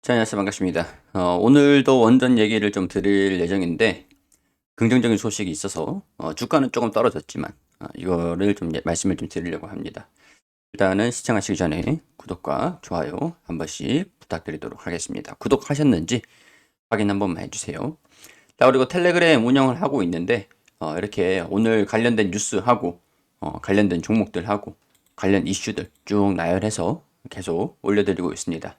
자, 안녕하세요. 반갑습니다. 오늘도 원전 얘기를 좀 드릴 예정인데, 긍정적인 소식이 있어서, 주가는 조금 떨어졌지만, 이거를 좀 말씀을 좀 드리려고 합니다. 일단은 시청하시기 전에 구독과 좋아요 한 번씩 부탁드리도록 하겠습니다. 구독하셨는지 확인 한 번만 해주세요. 자, 그리고 텔레그램 운영을 하고 있는데, 이렇게 오늘 관련된 뉴스하고, 관련된 종목들하고, 관련 이슈들 쭉 나열해서 계속 올려드리고 있습니다.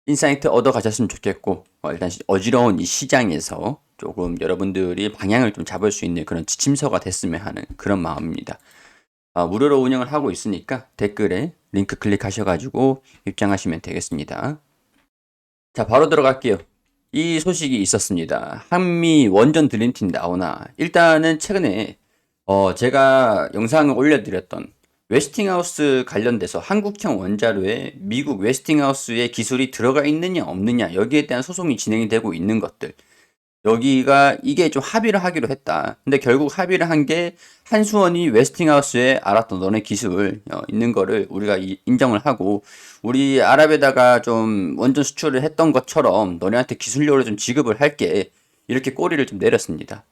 인사이트 얻어 가셨으면 좋겠고, 일단 어지러운 이 시장에서 조금 여러분들이 방향을 좀 잡을 수 있는 그런 지침서가 됐으면 하는 그런 마음입니다. 무료로 운영을 하고 있으니까 댓글에 링크 클릭하셔가지고 입장하시면 되겠습니다. 자, 바로 들어갈게요. 이 소식이 있었습니다. 한미 원전 드림팀 나오나. 일단은 최근에 제가 영상을 올려드렸던 웨스팅하우스 관련돼서 한국형 원자로에 미국 웨스팅하우스의 기술이 들어가 있느냐 없느냐 여기에 대한 소송이 진행이 되고 있는 것들, 여기가 이게 좀 합의를 하기로 했다. 근데 결국 합의를 한 게 한수원이 웨스팅하우스에 알았던 너네 기술 있는 거를 우리가 인정을 하고 우리 아랍에다가 좀 원전 수출을 했던 것처럼 너네한테 기술료를 좀 지급을 할게, 이렇게 꼬리를 좀 내렸습니다.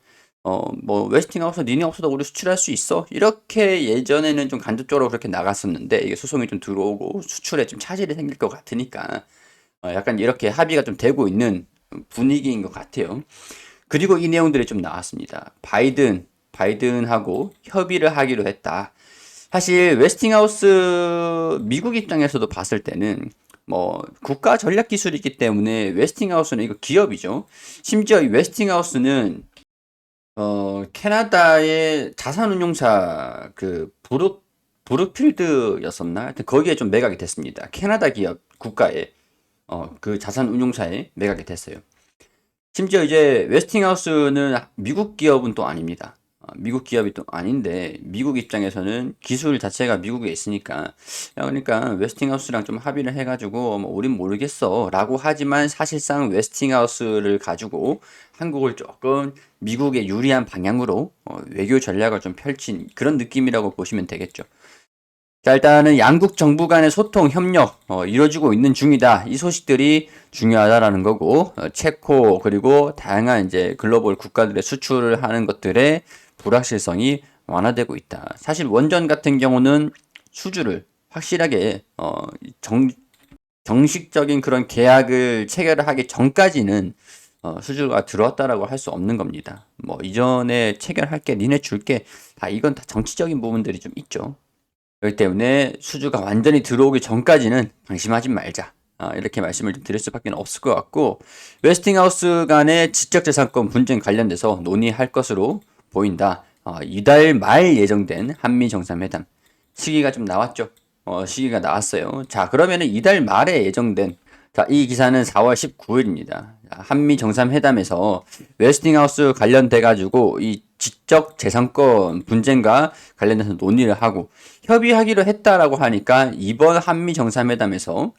뭐 웨스팅하우스 니네 없어도 우리 수출할 수 있어, 이렇게 예전에는 좀 간접적으로 그렇게 나갔었는데 이게 소송이 좀 들어오고 수출에 좀 차질이 생길 것 같으니까 약간 이렇게 합의가 좀 되고 있는 분위기인 것 같아요. 그리고 이 내용들이 좀 나왔습니다. 바이든하고 협의를 하기로 했다. 사실 웨스팅하우스 미국 입장에서도 봤을 때는 뭐 국가 전략 기술이기 때문에 웨스팅하우스는 이거 기업이죠. 심지어 이 웨스팅하우스는 캐나다의 자산운용사 그 브룩필드였었나? 하여튼 거기에 좀 매각이 됐습니다. 캐나다 기업 국가에 그 자산운용사에 매각이 됐어요. 심지어 이제 웨스팅하우스는 미국 기업은 또 아닙니다. 미국 기업이 또 아닌데 미국 입장에서는 기술 자체가 미국에 있으니까, 야, 그러니까 웨스팅하우스랑 좀 합의를 해가지고 뭐 우린 모르겠어 라고 하지만 사실상 웨스팅하우스를 가지고 한국을 조금 미국에 유리한 방향으로 외교 전략을 좀 펼친 그런 느낌이라고 보시면 되겠죠. 자, 일단은 양국 정부 간의 소통, 협력 이루어지고 있는 중이다. 이 소식들이 중요하다라는 거고, 체코 그리고 다양한 이제 글로벌 국가들의 수출을 하는 것들의 불확실성이 완화되고 있다. 사실 원전 같은 경우는 수주를 확실하게 정식적인 그런 계약을 체결을 하기 전까지는 수주가 들어왔다라고 할 수 없는 겁니다. 뭐 이전에 체결할게, 니네 줄게, 다 이건 다 정치적인 부분들이 좀 있죠. 그렇기 때문에 수주가 완전히 들어오기 전까지는 방심하지 말자. 이렇게 말씀을 좀 드릴 수밖에 없을 것 같고, 웨스팅하우스 간의 지적재산권 분쟁 관련돼서 논의할 것으로 보인다. 이달 말 예정된 한미 정상회담 시기가 좀 나왔죠. 시기가 나왔어요. 자, 그러면은 이달 말에 예정된, 자, 이 기사는 4월 19일입니다. 한미 정상회담에서 웨스팅하우스 관련돼 가지고 이 지적 재산권 분쟁과 관련해서 논의를 하고 협의하기로 했다라고 하니까 이번 한미 정상회담에서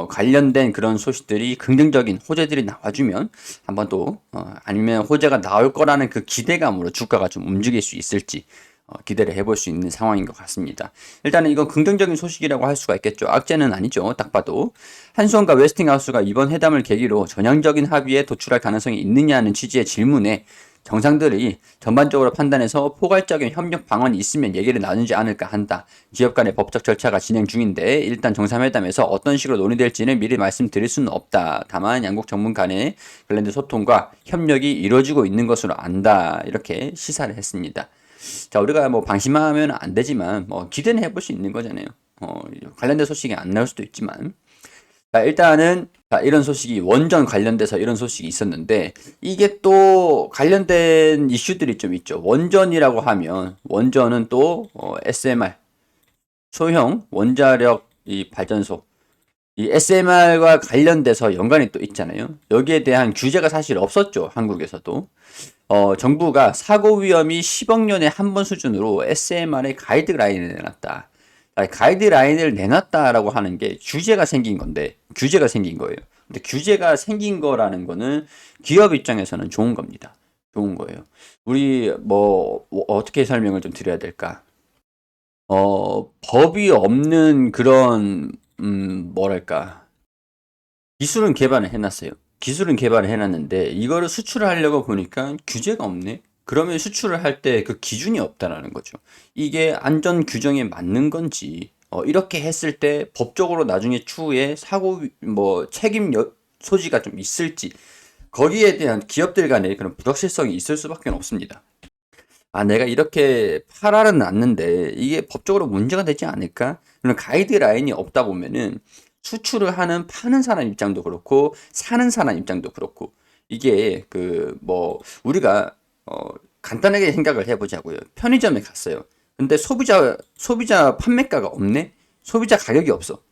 관련된 그런 소식들이 긍정적인 호재들이 나와주면 한번 또 아니면 호재가 나올 거라는 그 기대감으로 주가가 좀 움직일 수 있을지 기대를 해볼 수 있는 상황인 것 같습니다. 일단은 이건 긍정적인 소식이라고 할 수가 있겠죠. 악재는 아니죠. 딱 봐도 한수원과 웨스팅하우스가 이번 회담을 계기로 전향적인 합의에 도출할 가능성이 있느냐는 취지의 질문에 정상들이 전반적으로 판단해서 포괄적인 협력 방안이 있으면 얘기를 나누지 않을까 한다. 기업 간의 법적 절차가 진행 중인데 일단 정상회담에서 어떤 식으로 논의될지는 미리 말씀드릴 수는 없다. 다만 양국 정문 간의 관련된 소통과 협력이 이루어지고 있는 것으로 안다. 이렇게 시사를 했습니다. 자, 우리가 뭐 방심하면 안 되지만 뭐 기대는 해볼 수 있는 거잖아요. 관련된 소식이 안 나올 수도 있지만. 자, 일단은 자, 이런 소식이 원전 관련돼서 이런 소식이 있었는데 이게 또 관련된 이슈들이 좀 있죠. 원전이라고 하면 원전은 또 SMR 소형 원자력 이 발전소, 이 SMR과 관련돼서 연관이 또 있잖아요. 여기에 대한 규제가 사실 없었죠. 한국에서도. 정부가 사고 위험이 10억 년에 한 번 수준으로 SMR의 가이드라인을 내놨다. 가이드라인을 내놨다라고 하는 게 규제가 생긴 건데, 규제가 생긴 거예요. 근데 규제가 생긴 거라는 거는 기업 입장에서는 좋은 겁니다. 좋은 거예요. 우리 뭐 어떻게 설명을 좀 드려야 될까? 법이 없는 그런 뭐랄까? 기술은 개발을 해놨어요. 기술은 개발을 해놨는데 이거를 수출을 하려고 보니까 규제가 없네. 그러면 수출을 할 때 그 기준이 없다라는 거죠. 이게 안전 규정에 맞는 건지 이렇게 했을 때 법적으로 나중에 추후에 사고 뭐 책임 소지가 좀 있을지 거기에 대한 기업들 간의 그런 불확실성이 있을 수밖에 없습니다. 아, 내가 이렇게 팔아는 놨는데 이게 법적으로 문제가 되지 않을까? 그런 가이드라인이 없다 보면은 수출을 하는 파는 사람 입장도 그렇고 사는 사람 입장도 그렇고 이게 그 뭐 우리가 간단하게 생각을 해보자고요. 편의점에 갔어요. 근데 소비자 판매가가 없네? 소비자 가격이 없어.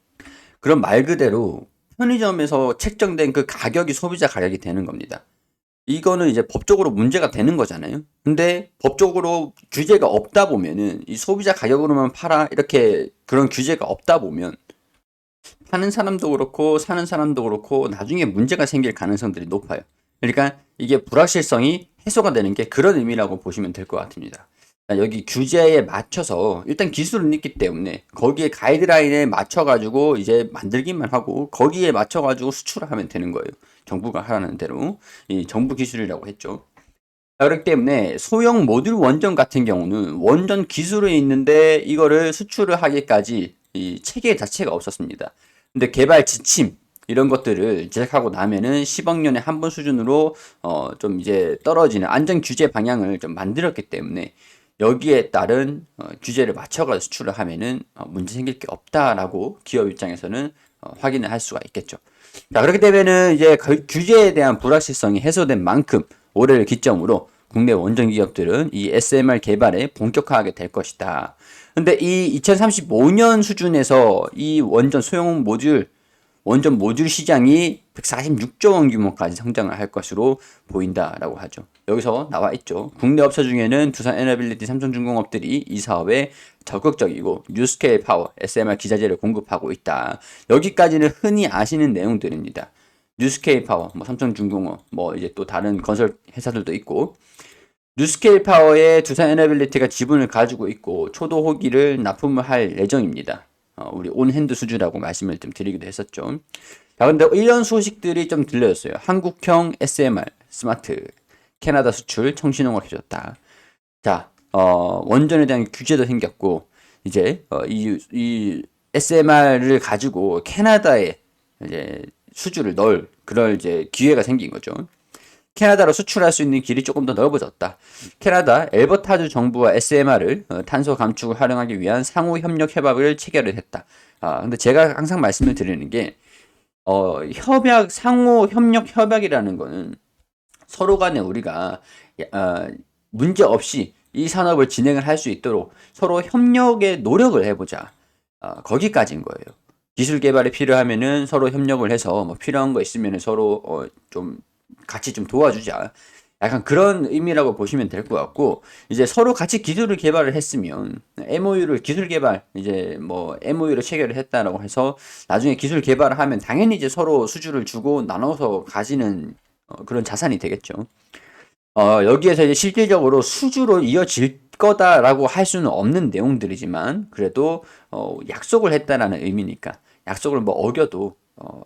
그럼 말 그대로 편의점에서 책정된 그 가격이 소비자 가격이 되는 겁니다. 이거는 이제 법적으로 문제가 되는 거잖아요. 근데 법적으로 규제가 없다 보면은 이 소비자 가격으로만 팔아 이렇게 그런 규제가 없다 보면 파는 사람도 그렇고 사는 사람도 그렇고 나중에 문제가 생길 가능성들이 높아요. 그러니까 이게 불확실성이 해소가 되는 게 그런 의미라고 보시면 될 것 같습니다. 여기 규제에 맞춰서 일단 기술은 있기 때문에 거기에 가이드라인에 맞춰가지고 이제 만들기만 하고 거기에 맞춰가지고 수출을 하면 되는 거예요. 정부가 하라는 대로 이 정부 기술이라고 했죠. 그렇기 때문에 소형 모듈 원전 같은 경우는 원전 기술이 있는데 이거를 수출을 하기까지 이 체계 자체가 없었습니다. 근데 개발 지침 이런 것들을 제작하고 나면은 10억 년에 한 번 수준으로 좀 이제 떨어지는 안전 규제 방향을 좀 만들었기 때문에 여기에 따른 규제를 맞춰가 수출을 하면은 문제 생길 게 없다라고 기업 입장에서는 확인을 할 수가 있겠죠. 자, 그렇게 되면은 이제 규제에 대한 불확실성이 해소된 만큼 올해를 기점으로 국내 원전 기업들은 이 SMR 개발에 본격화하게 될 것이다. 근데 이 2035년 수준에서 이 원전 모듈 시장이 146조 원 규모까지 성장을 할 것으로 보인다라고 하죠. 여기서 나와 있죠. 국내 업체 중에는 두산 에너빌리티, 삼성중공업들이 이 사업에 적극적이고 뉴스케일 파워, SMR 기자재를 공급하고 있다. 여기까지는 흔히 아시는 내용들입니다. 뉴스케일 파워, 뭐 삼성중공업, 뭐 이제 또 다른 건설 회사들도 있고 뉴스케일 파워의 두산 에너빌리티가 지분을 가지고 있고 초도 호기를 납품을 할 예정입니다. 우리 온핸드 수주라고 말씀을 좀 드리기도 했었죠. 자, 근데 이런 소식들이 좀 들려졌어요. 한국형 SMR, 스마트, 캐나다 수출, 청신호가 켜졌다. 자, 원전에 대한 규제도 생겼고, 이제, 이 SMR을 가지고 캐나다에 이제 수주를 넣을 그럴 이제 기회가 생긴 거죠. 캐나다로 수출할 수 있는 길이 조금 더 넓어졌다. 캐나다 엘버타주 정부와 SMR을 탄소 감축을 활용하기 위한 상호 협력 협약을 체결을 했다. 근데 제가 항상 말씀을 드리는 게 상호 협력 협약이라는 거는 서로 간에 우리가 어, 문제 없이 이 산업을 진행을 할 수 있도록 서로 협력에 노력을 해보자. 거기까지인 거예요. 기술 개발이 필요하면은 서로 협력을 해서 뭐 필요한 거 있으면 서로 좀 같이 좀 도와주자. 약간 그런 의미라고 보시면 될 것 같고, 이제 서로 같이 기술을 개발을 했으면, MOU를, 기술 개발, 이제 뭐, MOU를 체결을 했다라고 해서, 나중에 기술 개발을 하면 당연히 이제 서로 수주를 주고 나눠서 가지는 그런 자산이 되겠죠. 여기에서 이제 실질적으로 수주로 이어질 거다라고 할 수는 없는 내용들이지만, 그래도, 약속을 했다라는 의미니까, 약속을 뭐 어겨도,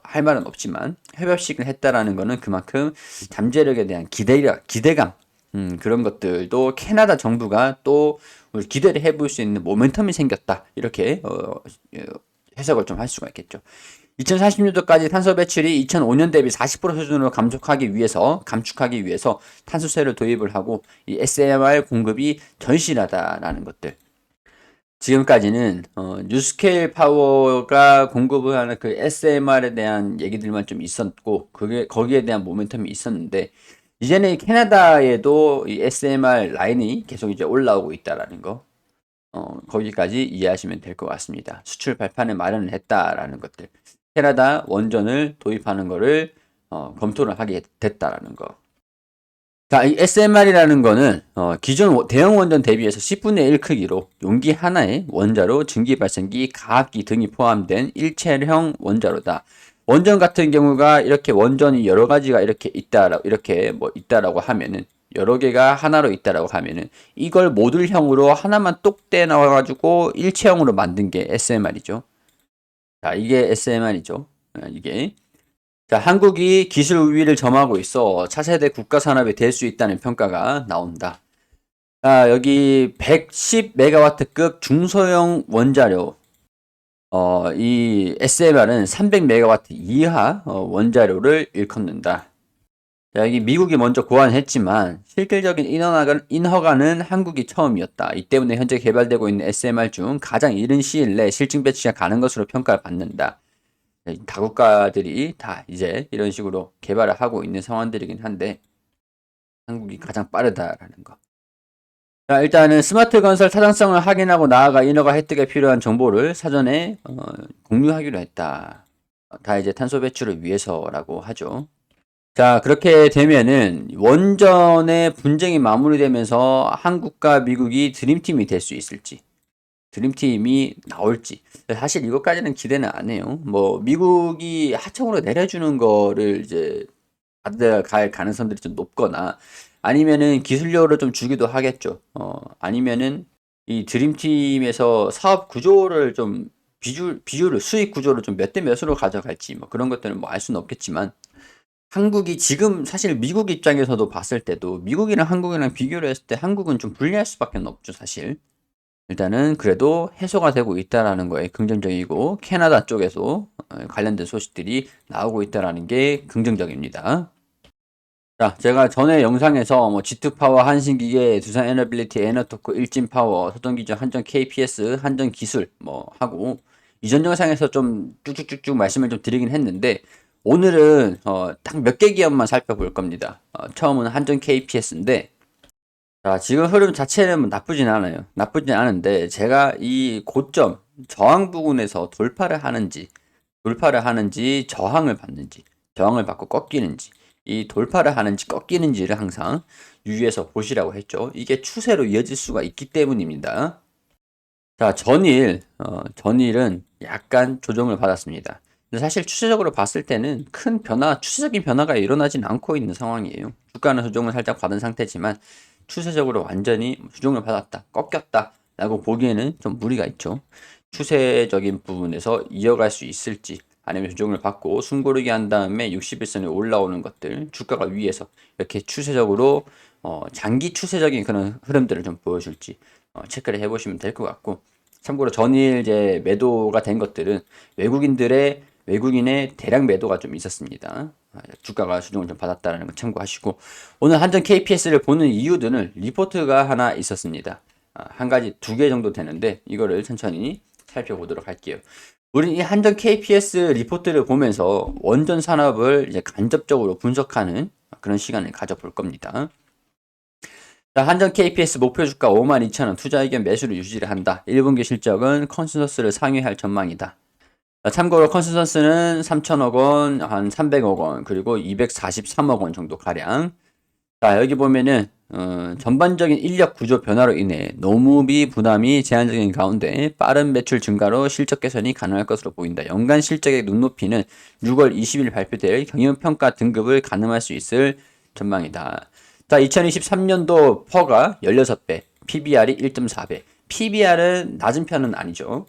할 말은 없지만, 협약식을 했다라는 거는 그만큼 잠재력에 대한 기대감, 그런 것들도 캐나다 정부가 또 기대를 해볼 수 있는 모멘텀이 생겼다. 이렇게, 해석을 좀 할 수가 있겠죠. 2040년도까지 탄소 배출이 2005년 대비 40% 수준으로 감축하기 위해서 탄소세를 도입을 하고 이 SMR 공급이 절실하다라는 것들. 지금까지는 뉴스케일 파워가 공급을 하는 그 SMR에 대한 얘기들만 좀 있었고 그게 거기에 대한 모멘텀이 있었는데 이제는 캐나다에도 이 SMR 라인이 계속 이제 올라오고 있다라는 거. 거기까지 이해하시면 될 것 같습니다. 수출 발판을 마련을 했다라는 것들. 캐나다 원전을 도입하는 거를 검토를 하게 됐다라는 거. 자, 이 SMR이라는 거는 기존 대형 원전 대비해서 10분의 1 크기로 용기 하나에 원자로, 증기 발생기, 가압기 등이 포함된 일체형 원자로다. 원전 같은 경우가 이렇게 원전이 여러 가지가 이렇게 있다라고 하면은 여러 개가 하나로 있다라고 하면은 이걸 모듈형으로 하나만 똑 떼 나와가지고 일체형으로 만든 게 SMR이죠. 자, 이게 SMR이죠. 이게 자, 한국이 기술 우위를 점하고 있어 차세대 국가 산업이 될 수 있다는 평가가 나온다. 자, 여기 110메가와트급 중소형 원자료, 이 SMR은 300메가와트 이하 원자료를 일컫는다. 자, 여기 미국이 먼저 고안했지만 실질적인 인허가는 한국이 처음이었다. 이 때문에 현재 개발되고 있는 SMR 중 가장 이른 시일 내 실증 배치가 가는 것으로 평가를 받는다. 다국가들이 다 이제 이런 식으로 개발을 하고 있는 상황들이긴 한데 한국이 가장 빠르다라는 거. 자, 일단은 스마트 건설 타당성을 확인하고 나아가 인허가 획득에 필요한 정보를 사전에 공유하기로 했다. 다 이제 탄소 배출을 위해서라고 하죠. 자, 그렇게 되면은 원전의 분쟁이 마무리되면서 한국과 미국이 드림팀이 될 수 있을지, 드림팀이 나올지. 사실 이것까지는 기대는 안 해요. 뭐 미국이 하청으로 내려주는 거를 이제 받아갈 가능성들이 좀 높거나 아니면은 기술료를 좀 주기도 하겠죠. 아니면은 이 드림팀에서 사업 구조를 좀 비율을 수익 구조를 좀 몇 대 몇으로 가져갈지 뭐 그런 것들은 뭐 알 수는 없겠지만 한국이 지금 사실 미국 입장에서도 봤을 때도 미국이랑 한국이랑 비교를 했을 때 한국은 좀 불리할 수밖에 없죠, 사실. 일단은 그래도 해소가 되고 있다라는 거에 긍정적이고 캐나다 쪽에서 관련된 소식들이 나오고 있다라는 게 긍정적입니다. 자, 제가 전에 영상에서 뭐 G2 파워, 한신기계, 두산 에너빌리티, 에너토크, 일진 파워, 서전기전, 한전 KPS, 한전 기술 뭐 하고 이전 영상에서 좀 쭉쭉쭉쭉 말씀을 좀 드리긴 했는데 오늘은 딱 몇 개 기업만 살펴볼 겁니다. 처음은 한전 KPS인데 자, 지금 흐름 자체는 뭐 나쁘진 않아요. 나쁘진 않은데 제가 이 고점 저항 부근에서 돌파를 하는지 저항을 받는지 저항을 받고 꺾이는지 이 돌파를 하는지 꺾이는지를 항상 유의해서 보시라고 했죠. 이게 추세로 이어질 수가 있기 때문입니다. 자, 전일은 약간 조정을 받았습니다. 근데 사실 추세적으로 봤을 때는 큰 추세적인 변화가 일어나진 않고 있는 상황이에요. 주가는 조정을 살짝 받은 상태지만 추세적으로 완전히 조정을 받았다, 꺾였다 라고 보기에는 좀 무리가 있죠. 추세적인 부분에서 이어갈 수 있을지 아니면 조정을 받고 숨고르기 한 다음에 61선에 올라오는 것들 주가가 위에서 이렇게 추세적으로 장기 추세적인 그런 흐름들을 좀 보여줄지 체크를 해보시면 될 것 같고 참고로 전일 이제 매도가 된 것들은 외국인의 대량 매도가 좀 있었습니다. 주가가 수정을 좀 받았다는 거 참고하시고 오늘 한전 KPS를 보는 이유들은 리포트가 하나 있었습니다. 한 가지 두 개 정도 되는데 이거를 천천히 살펴보도록 할게요. 우리 이 한전 KPS 리포트를 보면서 원전 산업을 이제 간접적으로 분석하는 그런 시간을 가져볼 겁니다. 자, 한전 KPS 목표 주가 52,000원, 투자 의견 매수를 유지를 한다. 1분기 실적은 컨센서스를 상회할 전망이다. 자, 참고로 컨센서스는 3천억 원, 한 300억 원, 그리고 243억 원 정도 가량. 자, 여기 보면은 전반적인 인력 구조 변화로 인해 노무비 부담이 제한적인 가운데 빠른 매출 증가로 실적 개선이 가능할 것으로 보인다. 연간 실적의 눈높이는 6월 20일 발표될 경영평가 등급을 가늠할 수 있을 전망이다. 자, 2023년도 퍼가 16배, PBR이 1.4배. PBR은 낮은 편은 아니죠.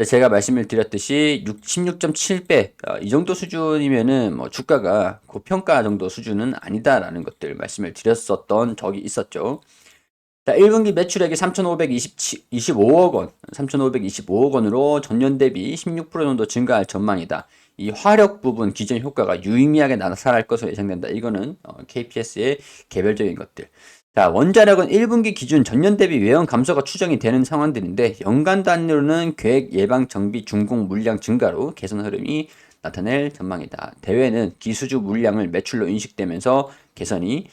제가 말씀을 드렸듯이 16.7배 이 정도 수준이면은 뭐 주가가 고평가 정도 수준은 아니다라는 것들 말씀을 드렸었던 적이 있었죠. 자, 1분기 매출액이 3,525억 원, 3,525억 원으로 전년 대비 16% 정도 증가할 전망이다. 이 화력 부분 기존 효과가 유의미하게 나타날 것으로 예상된다. 이거는 KPS의 개별적인 것들. 자, 원자력은 1분기 기준 전년 대비 외형 감소가 추정이 되는 상황들인데 연간 단위로는 계획 예방 정비 준공 물량 증가로 개선 흐름이 나타낼 전망이다. 대외는 기수주 물량을 매출로 인식되면서 개선이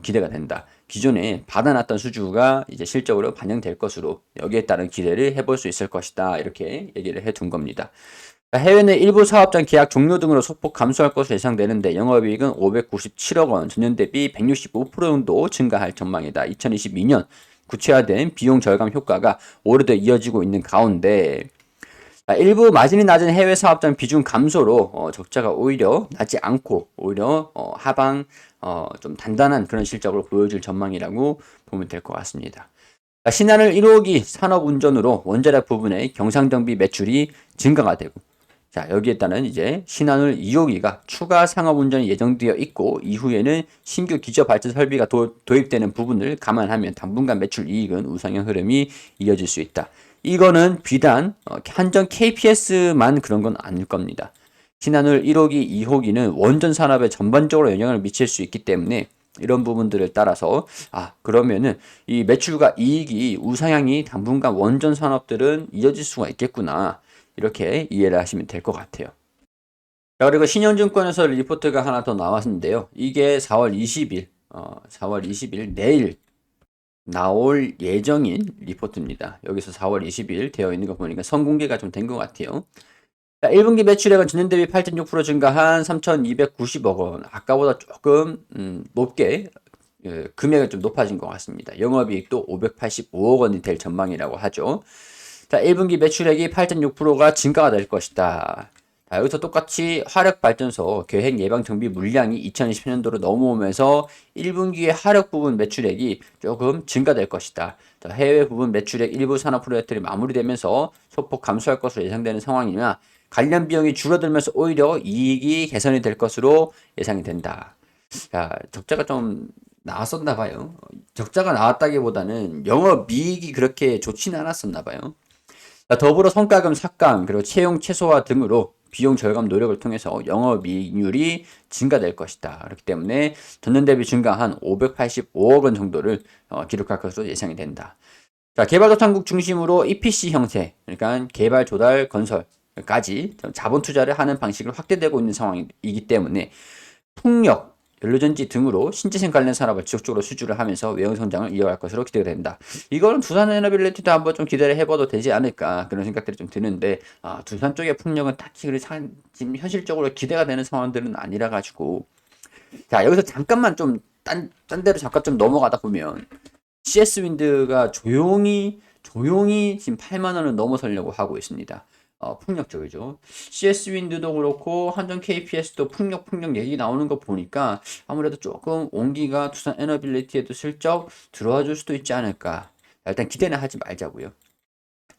기대가 된다. 기존에 받아놨던 수주가 이제 실적으로 반영될 것으로 여기에 따른 기대를 해볼 수 있을 것이다. 이렇게 얘기를 해둔 겁니다. 해외 내 일부 사업장 계약 종료 등으로 소폭 감소할 것으로 예상되는데 영업이익은 597억 원, 전년 대비 165% 정도 증가할 전망이다. 2022년 구체화된 비용 절감 효과가 오래도 이어지고 있는 가운데 일부 마진이 낮은 해외 사업장 비중 감소로 적자가 오히려 나지 않고 오히려 하방 좀 단단한 그런 실적을 보여줄 전망이라고 보면 될 것 같습니다. 신한울 1호기 산업운전으로 원자력 부분의 경상정비 매출이 증가가 되고 자, 여기에 따른 이제 신한울 2호기가 추가 상업 운전이 예정되어 있고 이후에는 신규 기저 발전 설비가 도입되는 부분을 감안하면 당분간 매출 이익은 우상향 흐름이 이어질 수 있다. 이거는 비단 한전 KPS만 그런 건 아닐 겁니다. 신한울 1호기, 2호기는 원전 산업에 전반적으로 영향을 미칠 수 있기 때문에 이런 부분들을 따라서 그러면은 이 매출과 이익이 우상향이 당분간 원전 산업들은 이어질 수가 있겠구나. 이렇게 이해를 하시면 될 것 같아요. 자, 그리고 신영증권에서 리포트가 하나 더 나왔는데요. 이게 4월 20일, 4월 20일 내일 나올 예정인 리포트입니다. 여기서 4월 20일 되어 있는 거 보니까 선공개가 좀 된 것 같아요. 자, 1분기 매출액은 전년 대비 8.6% 증가한 3,290억 원. 아까보다 조금 높게 금액은 좀 높아진 것 같습니다. 영업이익도 585억 원이 될 전망이라고 하죠. 자, 1분기 매출액이 8.6%가 증가가 될 것이다. 자, 여기서 똑같이 화력발전소 계획 예방 정비 물량이 2024년도로 넘어오면서 1분기의 화력 부분 매출액이 조금 증가될 것이다. 자, 해외 부분 매출액 일부 산업 프로젝트들이 마무리되면서 소폭 감소할 것으로 예상되는 상황이나 관련 비용이 줄어들면서 오히려 이익이 개선이 될 것으로 예상이 된다. 자, 적자가 좀 나왔었나 봐요. 적자가 나왔다기보다는 영업이익이 그렇게 좋지는 않았었나 봐요. 더불어 성과금 삭감 그리고 채용 최소화 등으로 비용 절감 노력을 통해서 영업이익률이 증가될 것이다. 그렇기 때문에 전년 대비 증가 한 585억 원 정도를 기록할 것으로 예상이 된다. 자, 개발도상국 중심으로 EPC 형태, 그러니까 개발, 조달, 건설까지 자본 투자를 하는 방식을 확대되고 있는 상황이기 때문에 풍력, 연료전지 등으로 신재생 관련 산업을 지속적으로 수주를 하면서 외형 성장을 이어갈 것으로 기대가 된다. 이거는 두산 에너빌리티도 한번 좀 기대를 해봐도 되지 않을까 그런 생각들이 좀 드는데 두산 쪽의 풍력은 딱히 지금 현실적으로 기대가 되는 상황들은 아니라 가지고 자 여기서 잠깐만 좀 딴 데로 잠깐 좀 넘어가다 보면 CS 윈드가 조용히 지금 8만 원을 넘어서려고 하고 있습니다. 풍력 쪽이죠. CS 윈드도 그렇고 한전 KPS도 풍력 얘기 나오는 거 보니까 아무래도 조금 온기가 두산 에너빌리티에도 슬쩍 들어와 줄 수도 있지 않을까. 일단 기대는 하지 말자고요.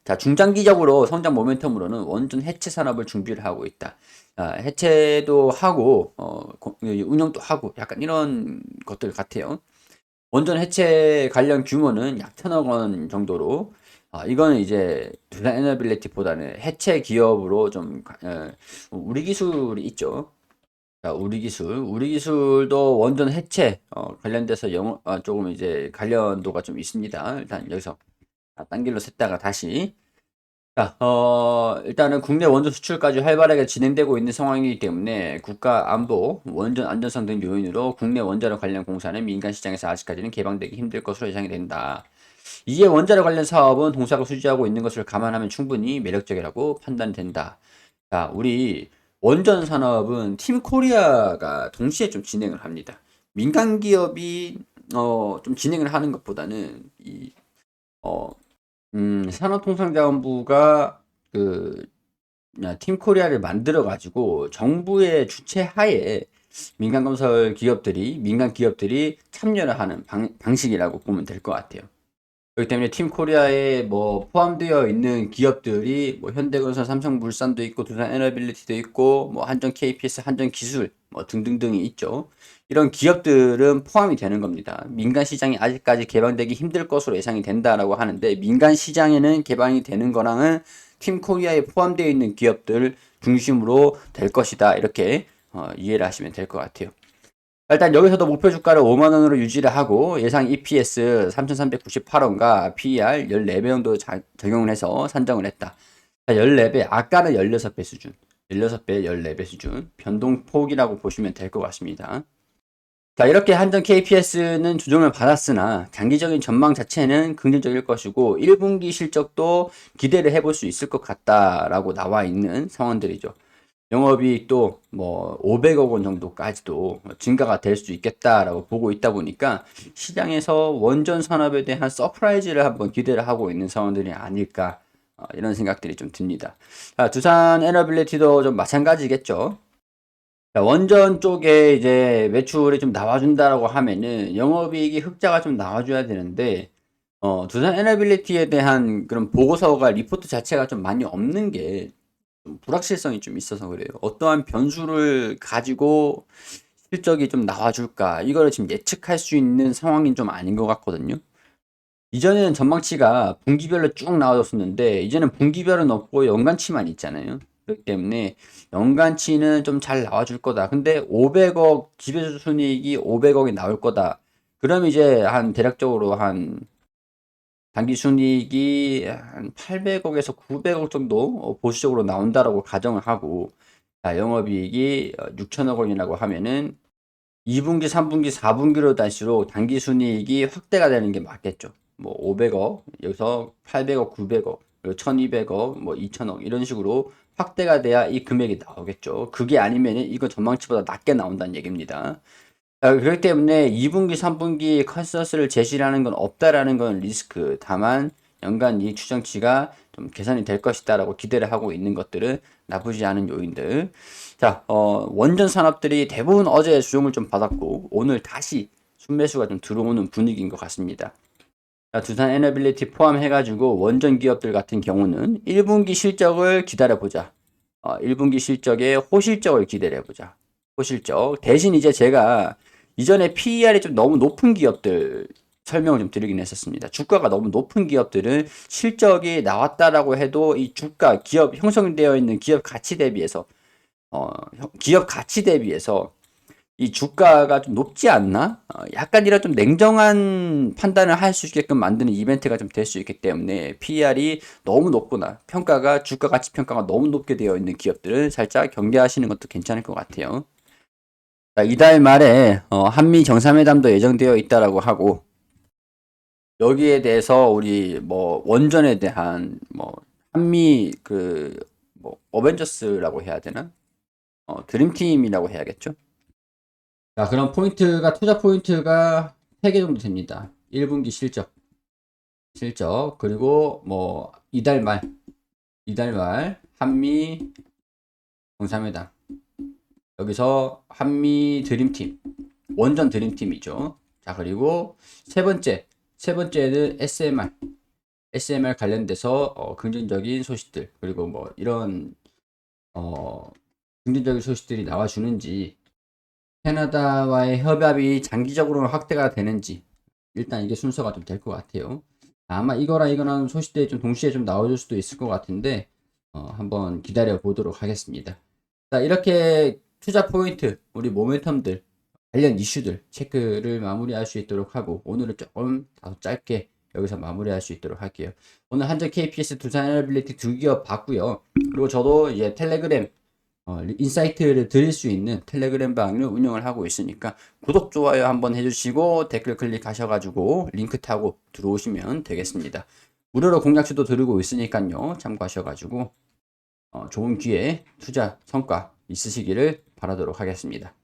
자, 중장기적으로 성장 모멘텀으로는 원전 해체 산업을 준비를 하고 있다. 해체도 하고 운영도 하고 약간 이런 것들 같아요. 원전 해체 관련 규모는 약 1,000억 원 정도로 이거는 이제 두산 에너빌리티보다는 해체 기업으로 좀 우리 기술이 있죠. 자, 우리 기술도 원전 해체 관련돼서 조금 이제 관련도가 좀 있습니다. 일단 여기서 딴 길로 샜다가 다시 자, 일단은 국내 원전 수출까지 활발하게 진행되고 있는 상황이기 때문에 국가 안보, 원전 안전성 등 요인으로 국내 원자력 관련 공사는 민간 시장에서 아직까지는 개방되기 힘들 것으로 예상이 된다. 이에 원자력 관련 사업은 동사가 수주하고 있는 것을 감안하면 충분히 매력적이라고 판단된다. 자, 우리 원전 산업은 팀 코리아가 동시에 좀 진행을 합니다. 민간 기업이 좀 진행을 하는 것보다는 산업통상자원부가 팀 코리아를 만들어 가지고 정부의 주체 하에 민간 기업들이 참여를 하는 방식이라고 보면 될 것 같아요. 그렇기 때문에 팀 코리아에 뭐 포함되어 있는 기업들이 뭐 현대건설, 삼성물산도 있고 두산 에너빌리티도 있고 뭐 한전 KPS, 한전 기술 뭐 등등등이 있죠. 이런 기업들은 포함이 되는 겁니다. 민간 시장이 아직까지 개방되기 힘들 것으로 예상이 된다라고 하는데 민간 시장에는 개방이 되는 거랑은 팀 코리아에 포함되어 있는 기업들 중심으로 될 것이다. 이렇게 이해를 하시면 될 것 같아요. 일단 여기서도 목표 주가를 5만 원으로 유지를 하고 예상 EPS 3,398원과 PER 14배 정도 적용을 해서 산정을 했다. 14배, 아까는 16배 수준. 16배, 14배 수준. 변동폭이라고 보시면 될 것 같습니다. 자, 이렇게 한전 KPS는 조정을 받았으나 장기적인 전망 자체는 긍정적일 것이고 1분기 실적도 기대를 해볼 수 있을 것 같다라고 나와 있는 상황들이죠. 영업이익도 뭐 500억 원 정도까지도 증가가 될 수 있겠다라고 보고 있다 보니까 시장에서 원전 산업에 대한 서프라이즈를 한번 기대를 하고 있는 상황들이 아닐까 이런 생각들이 좀 듭니다. 자, 두산 에너빌리티도 좀 마찬가지겠죠. 자, 원전 쪽에 이제 매출이 좀 나와준다라고 하면은 영업이익이 흑자가 좀 나와줘야 되는데 두산 에너빌리티에 대한 그런 보고서가 리포트 자체가 좀 많이 없는 게 좀 불확실성이 좀 있어서 그래요. 어떠한 변수를 가지고 실적이 좀 나와줄까? 이거를 지금 예측할 수 있는 상황이 좀 아닌 것 같거든요. 이전에는 전망치가 분기별로 쭉 나와줬었는데 이제는 분기별은 없고 연간치만 있잖아요. 그렇기 때문에 연간치는 좀 잘 나와줄 거다. 근데 500억 지배주 순이익이 500억이 나올 거다. 그럼 이제 한 대략적으로 한 단기 순이익이 한 800억에서 900억 정도 보수적으로 나온다라고 가정을 하고, 자, 영업이익이 6천억 원이라고 하면은 2분기, 3분기, 4분기로 갈수록 단기 순이익이 확대가 되는 게 맞겠죠. 뭐 500억, 여기서 800억, 900억, 그리고 1200억, 뭐 2000억 이런 식으로 확대가 돼야 이 금액이 나오겠죠. 그게 아니면은 이거 전망치보다 낮게 나온다는 얘기입니다. 그렇기 때문에 2분기, 3분기 컨센서스를 제시하는 건 없다라는 건 리스크. 다만 연간 이익 추정치가 좀 개선이 될 것이다라고 기대를 하고 있는 것들은 나쁘지 않은 요인들. 자, 원전 산업들이 대부분 어제 주종을 좀 받았고 오늘 다시 순매수가 좀 들어오는 분위기인 것 같습니다. 자, 두산 에너빌리티 포함해가지고 원전 기업들 같은 경우는 1분기 실적을 기다려보자. 1분기 실적의 호실적을 기다려보자. 호실적. 대신 이제 제가 이전에 PER이 좀 너무 높은 기업들 설명을 좀 드리긴 했었습니다. 주가가 너무 높은 기업들은 실적이 나왔다라고 해도 이 주가, 기업 형성되어 있는 기업 가치 대비해서, 기업 가치 대비해서 이 주가가 좀 높지 않나? 약간 이런 좀 냉정한 판단을 할 수 있게끔 만드는 이벤트가 좀 될 수 있기 때문에 PER이 너무 높거나 평가가 주가 가치 평가가 너무 높게 되어 있는 기업들은 살짝 경계하시는 것도 괜찮을 것 같아요. 자, 이달 말에 한미 정상회담도 예정되어 있다라고 하고 여기에 대해서 우리 뭐 원전에 대한 뭐 한미 그 뭐 어벤져스라고 해야 되나? 드림팀이라고 해야겠죠? 자, 그럼 포인트가, 투자 포인트가 3개 정도 됩니다. 1분기 실적, 그리고 뭐, 이달 말, 한미 정상회담. 여기서 한미 드림팀, 원전 드림팀이죠. 자, 그리고 세 번째는 SMR 관련돼서 긍정적인 소식들, 그리고 뭐, 이런, 어, 긍정적인 소식들이 나와주는지, 캐나다와의 협약이 장기적으로 확대가 되는지 일단 이게 순서가 좀 될 것 같아요. 아마 이거랑 소식들이 좀 동시에 좀 나와줄 수도 있을 것 같은데 한번 기다려 보도록 하겠습니다. 자, 이렇게 투자 포인트, 우리 모멘텀들, 관련 이슈들 체크를 마무리할 수 있도록 하고 오늘은 조금 다소 짧게 여기서 마무리할 수 있도록 할게요. 오늘 한전 KPS 두산 에너빌리티 두 기업 봤고요. 그리고 저도 이제 텔레그램 인사이트를 드릴 수 있는 텔레그램 방을 운영을 하고 있으니까 구독, 좋아요 한번 해주시고 댓글 클릭하셔가지고 링크 타고 들어오시면 되겠습니다. 무료로 공략수도 드리고 있으니까요. 참고하셔가지고 좋은 기회, 투자 성과 있으시기를 바라도록 하겠습니다.